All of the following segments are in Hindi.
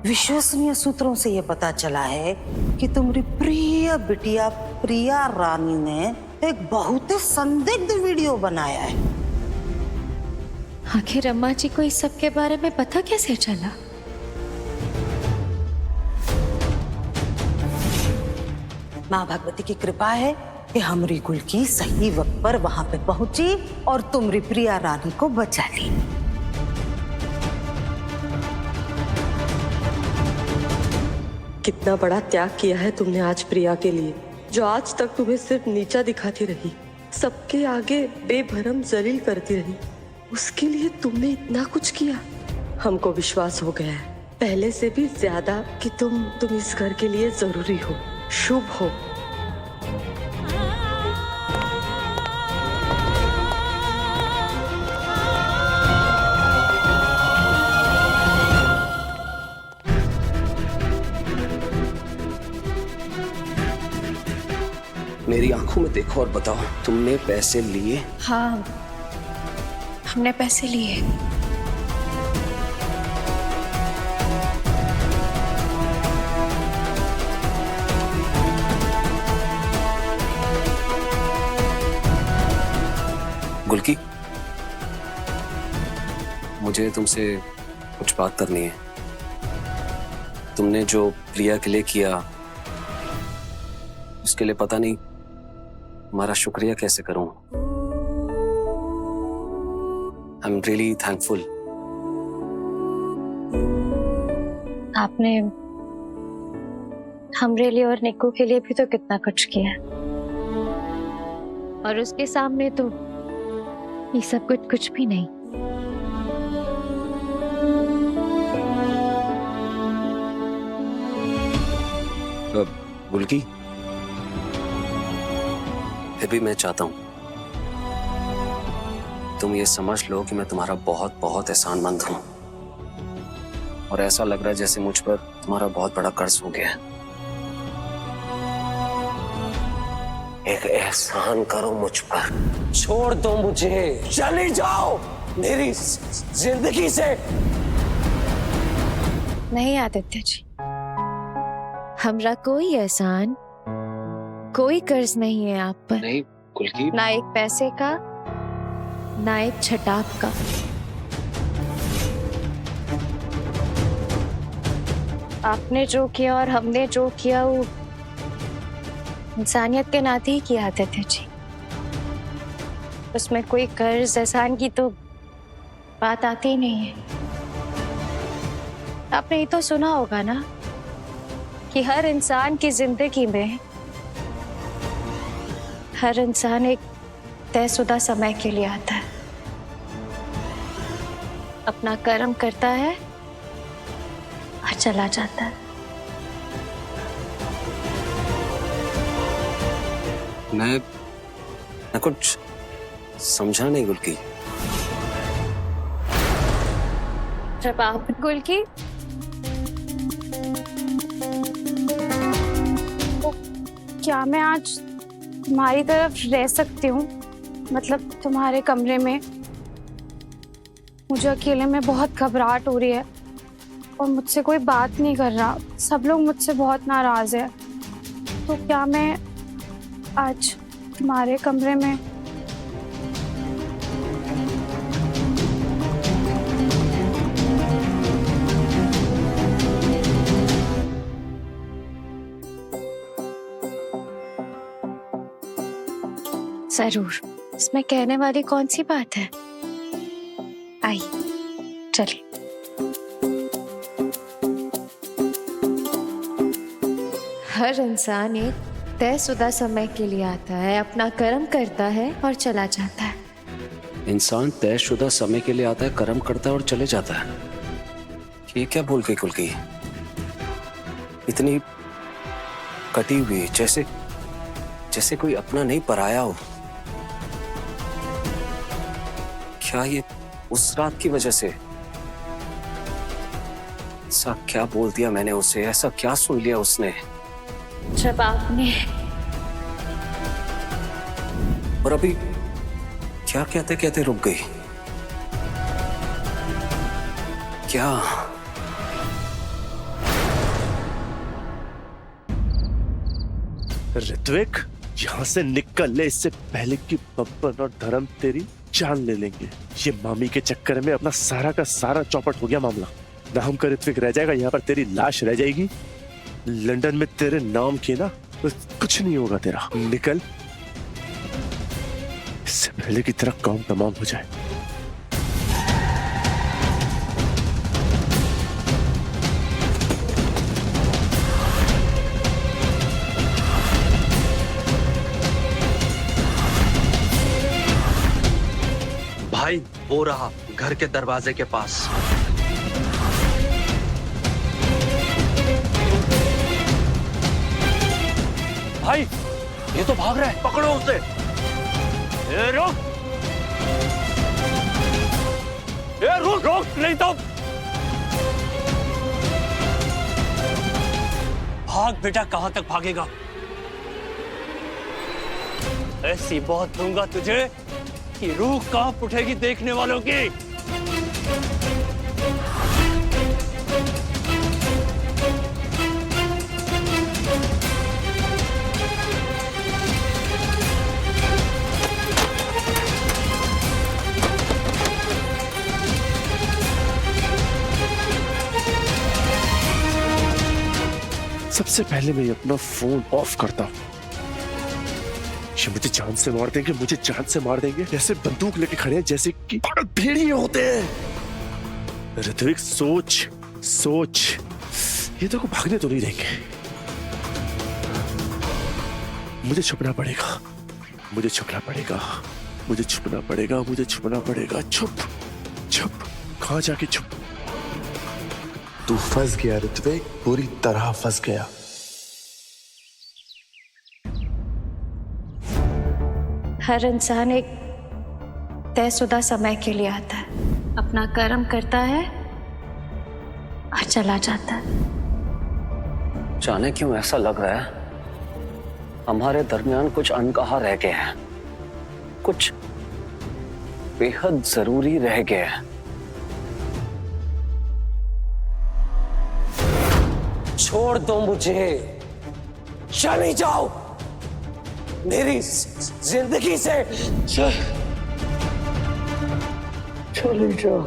विश्वसनीय सूत्रों से ये पता चला है कि तुम्हारी प्रिय बिटिया प्रिया रानी ने एक बहुत ही संदिग्ध वीडियो बनाया है। आखिर अम्मा जी को इस सब के बारे में पता कैसे चला? माँ भगवती की कृपा है कि हमारी गुलकी सही वक्त पर वहां पे पहुंची और तुम्हारी प्रिया रानी को बचा ली। कितना बड़ा त्याग किया है तुमने आज प्रिया के लिए, जो आज तक तुम्हें सिर्फ नीचा दिखाती रही, सबके आगे बेभरम जलील करती रही। उसके लिए तुमने इतना कुछ किया। हमको विश्वास हो गया है पहले से भी ज्यादा कि तुम इस घर के लिए जरूरी हो, शुभ हो। मेरी आंखों में देखो और बताओ, तुमने पैसे लिए? हाँ, हमने पैसे लिए। गुलकी, मुझे तुमसे कुछ बात करनी है। तुमने जो प्रिया के लिए किया, उसके लिए पता नहीं तुम्हारा शुक्रिया कैसे करूं। I am really thankful. आपने हमरे लिए और निक्कू के लिए भी तो कितना कुछ किया, और उसके सामने तो ये सब कुछ भी नहीं। गुलकी, फिर भी मैं चाहता हूं तुम ये समझ लो कि मैं तुम्हारा बहुत बहुत एहसानमंद हूं, और ऐसा लग रहा है जैसे मुझ पर तुम्हारा बहुत बड़ा कर्ज हो गया है। एक एहसान करो मुझ पर, छोड़ दो मुझे, चली जाओ मेरी जिंदगी से। नहीं आदित्य जी, हमरा कोई एहसान, कोई कर्ज नहीं है आप पर। नहीं गुलकी, ना एक पैसे का, ना एक छटाक का। आपने जो किया और हमने जो किया, वो इंसानियत के नाते ही किया आदित्य जी। उसमें कोई कर्ज एहसान की तो बात आती ही नहीं है। आपने ये तो सुना होगा ना कि हर इंसान की जिंदगी में हर इंसान एक तयशुदा समय के लिए आता है, अपना कर्म करता है और चला जाता है। मैं कुछ समझा नहीं गुलकी। जब आप गुलकी, तो क्या मैं आज तुम्हारी तरफ रह सकती हूँ? मतलब तुम्हारे कमरे में। मुझे अकेले में बहुत घबराहट हो रही है और मुझसे कोई बात नहीं कर रहा। सब लोग मुझसे बहुत नाराज है। तो क्या मैं आज तुम्हारे कमरे में? जरूर, इसमें कहने वाली कौन सी बात है। आई, चलिए। हर इंसान एक तयशुदा समय के लिए आता है, अपना कर्म करता है और चला जाता है। इंसान तयशुदा समय के लिए आता है, कर्म करता है और चले जाता है। ये क्या बोल गई गुलकी? इतनी कटी हुई, जैसे कोई अपना नहीं पराया हो। क्या ये उस रात की वजह से? ऐसा क्या बोल दिया मैंने उसे? ऐसा क्या सुन लिया उसने? जब आपने और अभी क्या कहते कहते रुक गई? ऋत्विक, यहाँ से निकल ले, इससे पहले कि बब्बन और धर्म तेरी जान ले लेंगे। ये मामी के चक्कर में अपना सारा का सारा चौपट हो गया मामला। नाम का ऋत्विक रह जाएगा, यहाँ पर तेरी लाश रह जाएगी। लंदन में तेरे नाम की ना कुछ नहीं होगा तेरा। निकल, इससे पहले की तेरा काम तमाम हो जाए। भाई वो रहा घर के दरवाजे के पास। भाई ये तो भाग रहा है, पकड़ो उसे। ए रुक, ए रुक रुक, नहीं तो भाग बेटा। कहां तक भागेगा? ऐसी बहुत दूंगा तुझे कि रूह कांप उठेगी देखने वालों की। सबसे पहले मैं अपना फोन ऑफ करता हूं। ये मुझे जान से मार देंगे, मुझे जान से मार देंगे। जैसे बंदूक लेके खड़े हैं, जैसे कि भेड़िए होते हैं। ऋत्विक सोच सोच, ये तो को भागने तो नहीं देंगे। मुझे छुपना पड़ेगा, मुझे छुपना पड़ेगा, मुझे छुपना पड़ेगा, मुझे छुपना पड़ेगा। छुप छुप, कहां जाके छुप? तू फंस गया ऋत्विक, पूरी तरह फंस गया। हर इंसान एक तयशुदा समय के लिए आता है, अपना कर्म करता है और चला जाता है। जाने क्यों ऐसा लग रहा है हमारे दरमियान कुछ अनकहा रह गया है, कुछ बेहद जरूरी रह गया है। छोड़ दो मुझे, चले जाओ मेरी जिंदगी से, चले जाओ।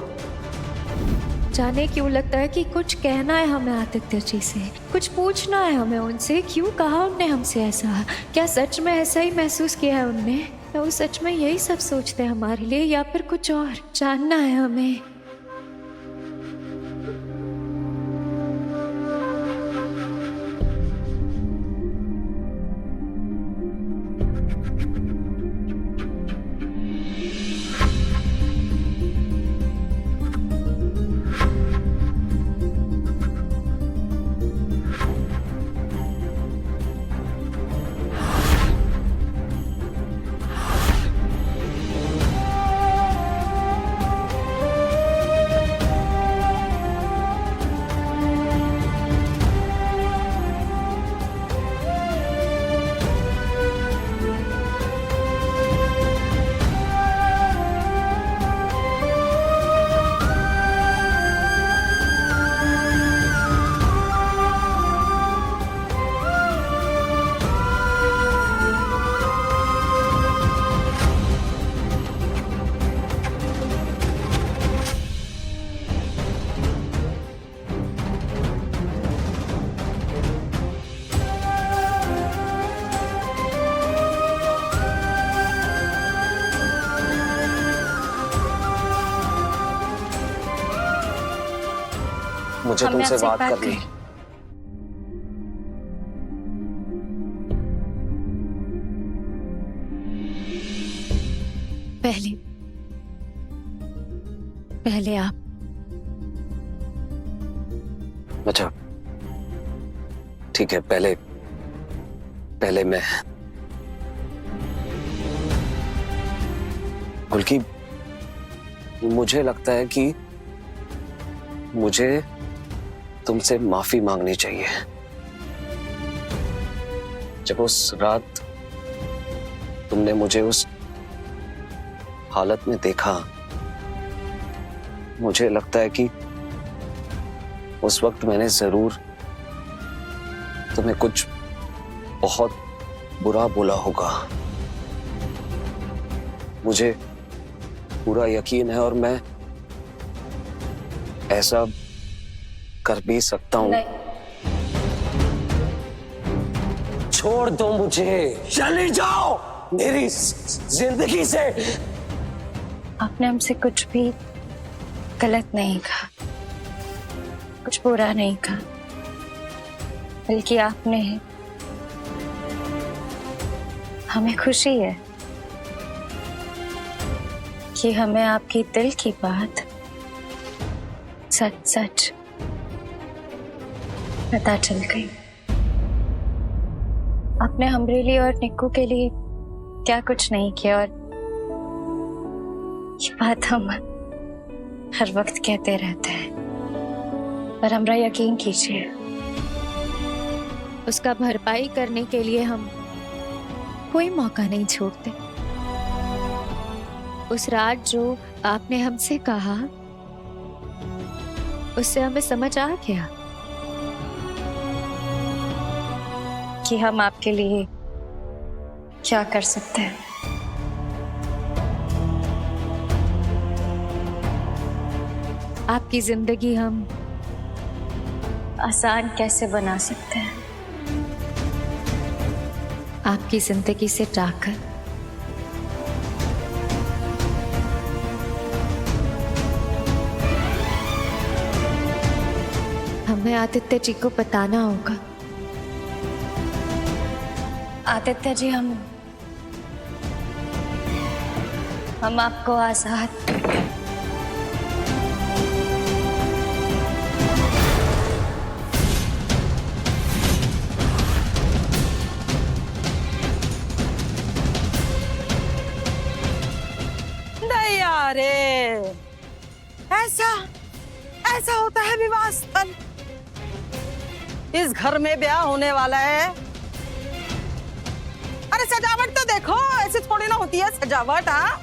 जाने क्यों लगता है कि कुछ कहना है हमें आदित्य जी से, कुछ पूछना है हमें उनसे। क्यों कहा उनने हमसे ऐसा? क्या सच में ऐसा ही महसूस किया है उनने? या वो सच में यही सब सोचते हैं हमारे लिए, या फिर कुछ और जानना है हमें? मुझे हमने तुमसे आपसे बात बात करनी। पहले पहले आप। अच्छा ठीक है, पहले पहले मैं। बल्कि मुझे लगता है कि मुझे तुमसे माफी मांगनी चाहिए। जब उस रात तुमने मुझे उस हालत में देखा, मुझे लगता है कि उस वक्त मैंने जरूर तुम्हें कुछ बहुत बुरा बोला होगा। मुझे पूरा यकीन है और मैं ऐसा कर भी सकता हूँ। छोड़ दो मुझे, चली जाओ मेरी जिंदगी से। आपने हमसे कुछ भी गलत नहीं कहा, कुछ बुरा नहीं कहा, बल्कि आपने हमें खुशी है कि हमें आपकी दिल की बात सच सच पता चल गई। आपने अमरीली और निक्कू के लिए क्या कुछ नहीं किया, और ये बात हम हर वक्त कहते रहते हैं, पर हमरा यकीन कीजिए उसका भरपाई करने के लिए हम कोई मौका नहीं छोड़ते। उस रात जो आपने हमसे कहा, उससे हमें समझ आ गया कि हम आपके लिए क्या कर सकते हैं। आपकी जिंदगी हम आसान कैसे बना सकते हैं, आपकी जिंदगी से जाकर हमें आदित्य जी को बताना होगा। आदित्य जी, हम आपको आजाद नहीं यारे, ऐसा होता है विवाह स्थल। इस घर में ब्याह होने वाला है। अरे सजावट तो देखो, ऐसे थोड़ी ना होती है सजावट। हाँ,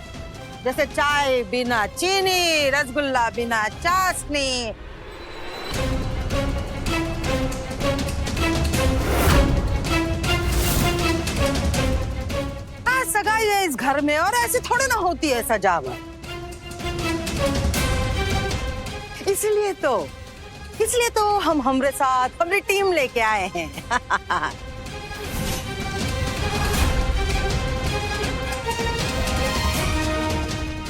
जैसे चाय बिना चीनी, रसगुल्ला बिना चाशनी। सगाई है इस घर में, और ऐसे थोड़ी ना होती है सजावट। इसलिए तो हम हमरे साथ हमारी टीम लेके आए हैं।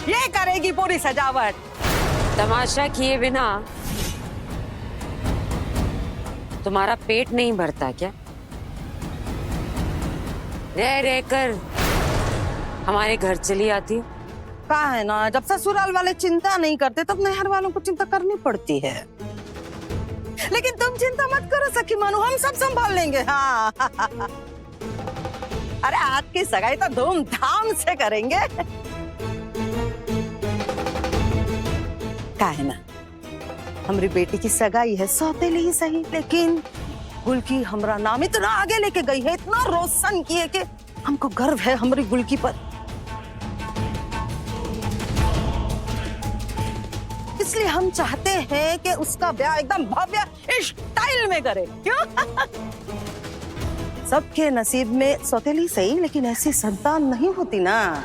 ये करेगी पूरी सजावट। तमाशा किए बिना तुम्हारा पेट नहीं भरता क्या? रह रहकर हमारे घर चली आती हो। कहा है ना, जब ससुराल वाले चिंता नहीं करते तब नैहर वालों को चिंता करनी पड़ती है। लेकिन तुम चिंता मत करो सखी मानू, हम सब संभाल लेंगे। हाँ अरे आज की सगाई तो धूमधाम से करेंगे। कहा है ना, हमारी बेटी की सगाई है, सौतेली ही सही, लेकिन गुलकी हमरा नाम इतना आगे लेके गई है, इतना रोशन किए कि हमको गर्व है हमारी गुलकी पर। इसलिए हम चाहते हैं कि उसका ब्याह एकदम भव्य स्टाइल में करें। क्यों? सबके नसीब में सौतेली सही, लेकिन ऐसी संतान नहीं होती ना।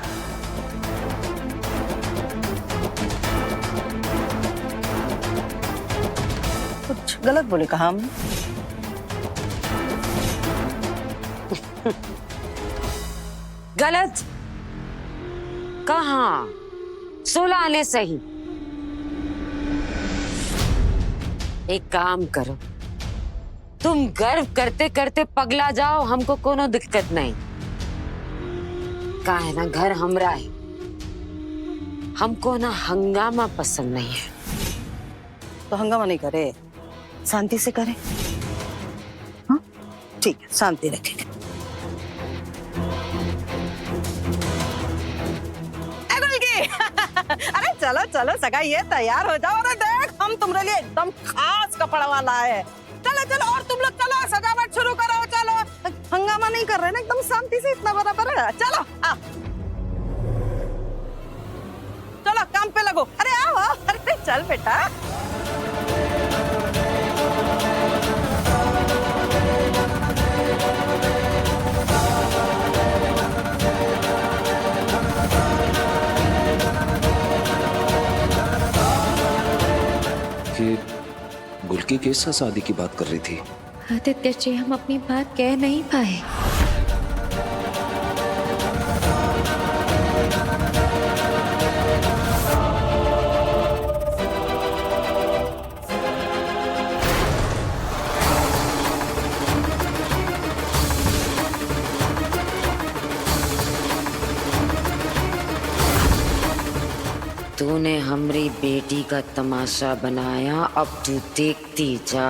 कुछ गलत बोले कहा हम? गलत कहाँ? 16 आने सही। एक काम करो, तुम गर्व करते करते पगला जाओ, हमको कोनो दिक्कत नहीं। का है ना, घर हमरा है, हमको ना हंगामा पसंद नहीं है। तो हंगामा नहीं करे, शांति से करे। हाँ ठीक है, शांति रखेंगे। अरे चलो चलो सगाई है, तैयार हो जाओ। अरे देख, हम तुम्हारे लिए एकदम खास कपड़ा वाला है। चलो चलो, और तुम लोग चलो, सजावट शुरू करो। चलो, हंगामा नहीं कर रहे ना, एकदम शांति से, इतना बराबर है। चलो आओ, चलो काम पे लगो। अरे आओ आओ, अरे चल बेटा। ये गुलकी के साथ शादी की बात कर रही थी। आदित्य जी, हम अपनी बात कह नहीं पाए। तूने हमारी बेटी का तमाशा बनाया, अब तू देखती जा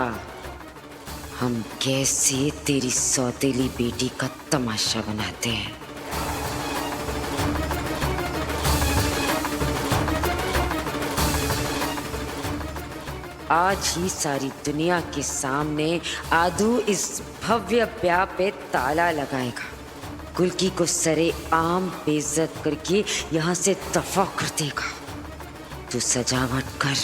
हम कैसे तेरी सौतेली बेटी का तमाशा बनाते हैं। आज ही सारी दुनिया के सामने आदू इस भव्य ब्याह पे ताला लगाएगा। गुलकी को सरे आम बेइज्जत करके यहाँ से दफा कर देगा। तू सजावट कर,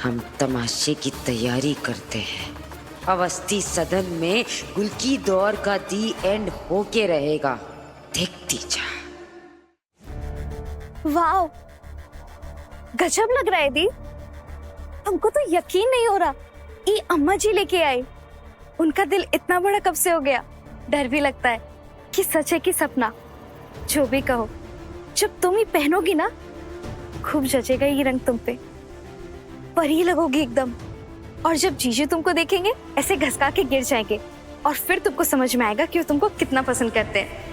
हम तमाशे की तैयारी करते हैं। अवस्थी सदन में गुलकी दौर का दी एंड होके रहेगा, देखती जा। वाह, गजब लग रहा है दी। हमको तो यकीन नहीं हो रहा ये अम्मा जी लेके आई। उनका दिल इतना बड़ा कब से हो गया। डर भी लगता है कि सच है कि सपना। जो भी कहो, जब तुम ही पहनोगी ना, खूब जचेगा ये रंग तुम पे, परी लगोगी एकदम। और जब जीजू तुमको देखेंगे ऐसे घसका के गिर जाएंगे, और फिर तुमको समझ में आएगा कि वो तुमको कितना पसंद करते हैं।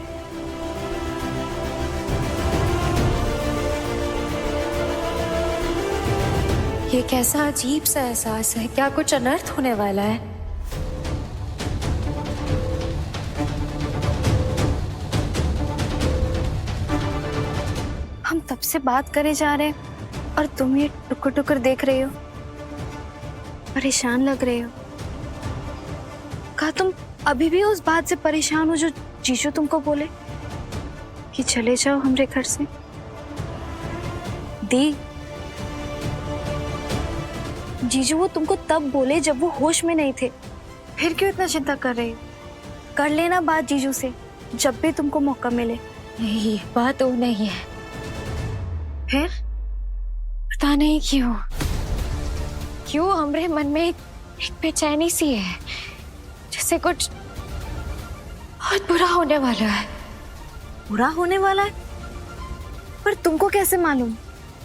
ये कैसा अजीब सा एहसास है। क्या कुछ अनर्थ होने वाला है? हम तब से बात करे जा रहे हैं और तुम ये टुकुर टुकुर देख रही हो, परेशान लग रहे हो। कहा तुम अभी भी उस बात से परेशान हो जो जीजू तुमको बोले कि चले जाओ हमरे घर से? दी, जीजू वो तुमको तब बोले जब वो होश में नहीं थे, फिर क्यों इतना चिंता कर रहे हो? कर लेना बात जीजू से जब भी तुमको मौका मिले। नहीं, बात वो नहीं है। फिर पता नहीं क्यों हमरे मन में एक बेचैनी सी है, जैसे कुछ बहुत बुरा होने वाला है। बुरा होने वाला है? पर तुमको कैसे मालूम?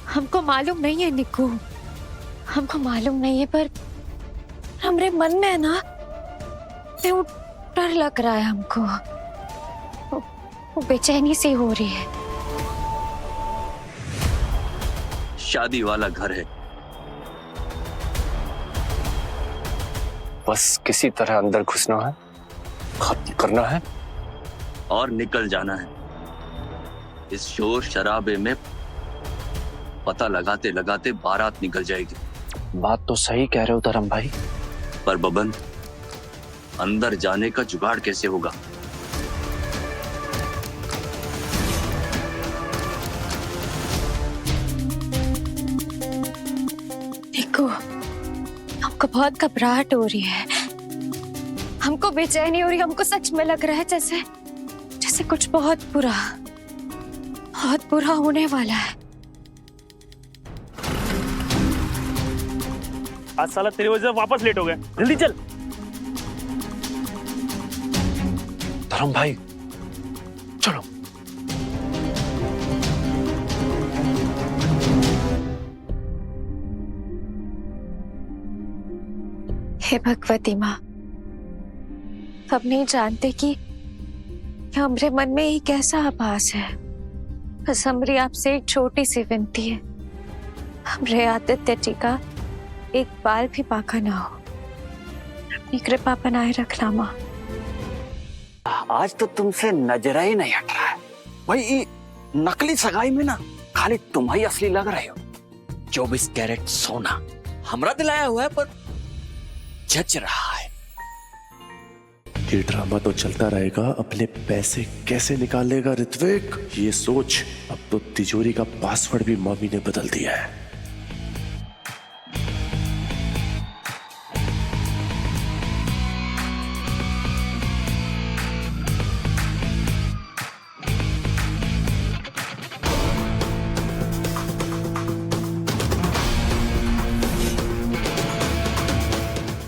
हमको मालूम नहीं है निक्कू, हमको मालूम नहीं है, पर हमरे मन में है ना, वो डर लग रहा है हमको। वो बेचैनी सी हो रही है। शादी वाला घर है, बस किसी तरह अंदर घुसना है, खत्म करना है और निकल जाना है। इस शोर शराबे में पता लगाते लगाते बारात निकल जाएगी। बात तो सही कह रहे हो धर्म भाई, पर बबन, अंदर जाने का जुगाड़ कैसे होगा? देखो, हमको बहुत घबराहट हो रही है, हमको बेचैनी हो रही है। हमको सच में लग रहा है जैसे कुछ बहुत बुरा होने वाला है। आज साला तेरी वजह से वापस लेट हो गए। जल्दी चल। धर्म भाई चलो। हे भगवती माँ, अब नहीं जानते कि हमरे मन में ये कैसा आभास है। बस हमरी आपसे एक छोटी सी विनती है, हमरे आदित्य जी का एक बाल भी बाका ना हो। अपनी कृपा बनाए रखना माँ। आज तो तुमसे नजर ही नहीं हट रहा है भाई। ये नकली सगाई में ना खाली तुम ही असली लग रहे हो। 24 कैरेट सोना हमरा दिलाया हुआ है, पर जच रहा है। ये ड्रामा तो चलता रहेगा। अपने पैसे कैसे निकालेगा ऋत्विक, ये सोच। अब तो तिजोरी का पासवर्ड भी मम्मी ने बदल दिया है।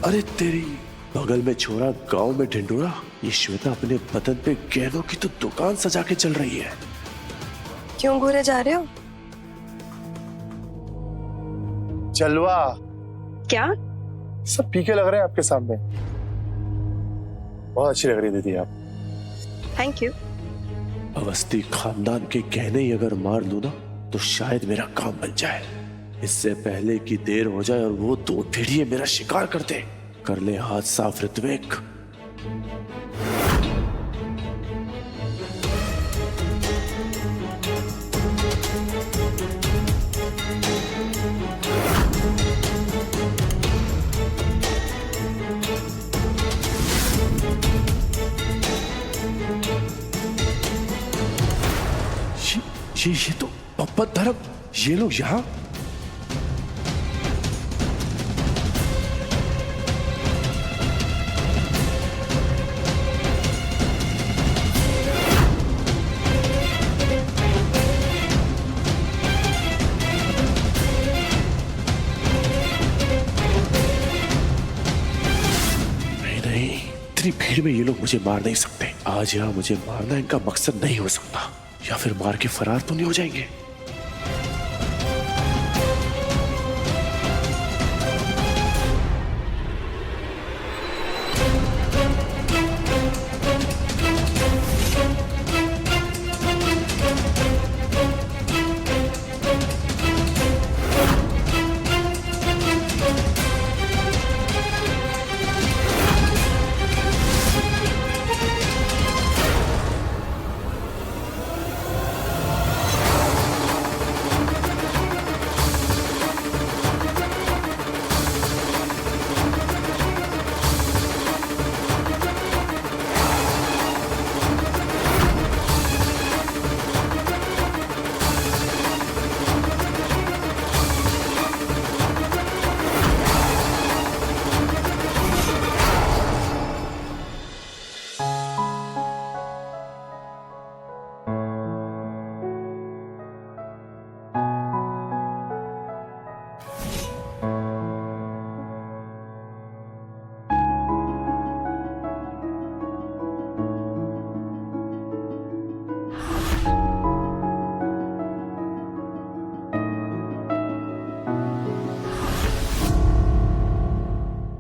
अरे तेरी बगल में छोरा, गांव में ढिंडोरा, ये श्वेता अपने बदन पे गहनों की तो दुकान सजा के चल रही है। क्यों घूरे जा रहे हो? चलवा क्या? सब पीके लग रहे हैं आपके सामने। बहुत अच्छी लग रही दीदी आप। Thank you. अवस्थी खानदान के गहने ही अगर मार लूं ना तो शायद मेरा काम बन जाए। इससे पहले कि देर हो जाए और वो दो भेड़िए मेरा शिकार करते। कर ले हाथ साफ ऋत्विक। ये तो पप्पा धर्म, ये लोग यहाँ। नहीं, इतनी भीड़ में ये लोग मुझे मार नहीं सकते। आज यहाँ मुझे मारना इनका मकसद नहीं हो सकता, या फिर मार के फरार तो नहीं हो जाएंगे।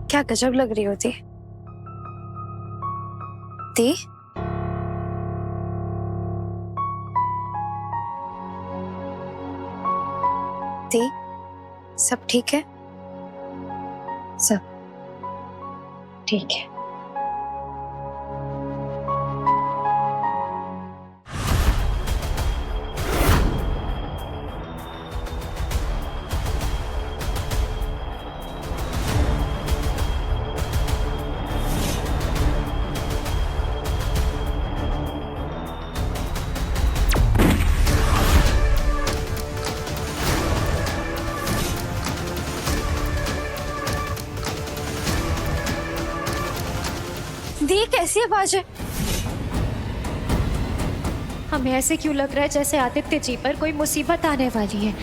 क्या गजब लग रही होती दी। दी, सब ठीक है? सब ठीक है। दी, कैसी आवाज है? हमें ऐसे क्यों लग रहा है जैसे आदित्य जी पर कोई मुसीबत आने वाली है।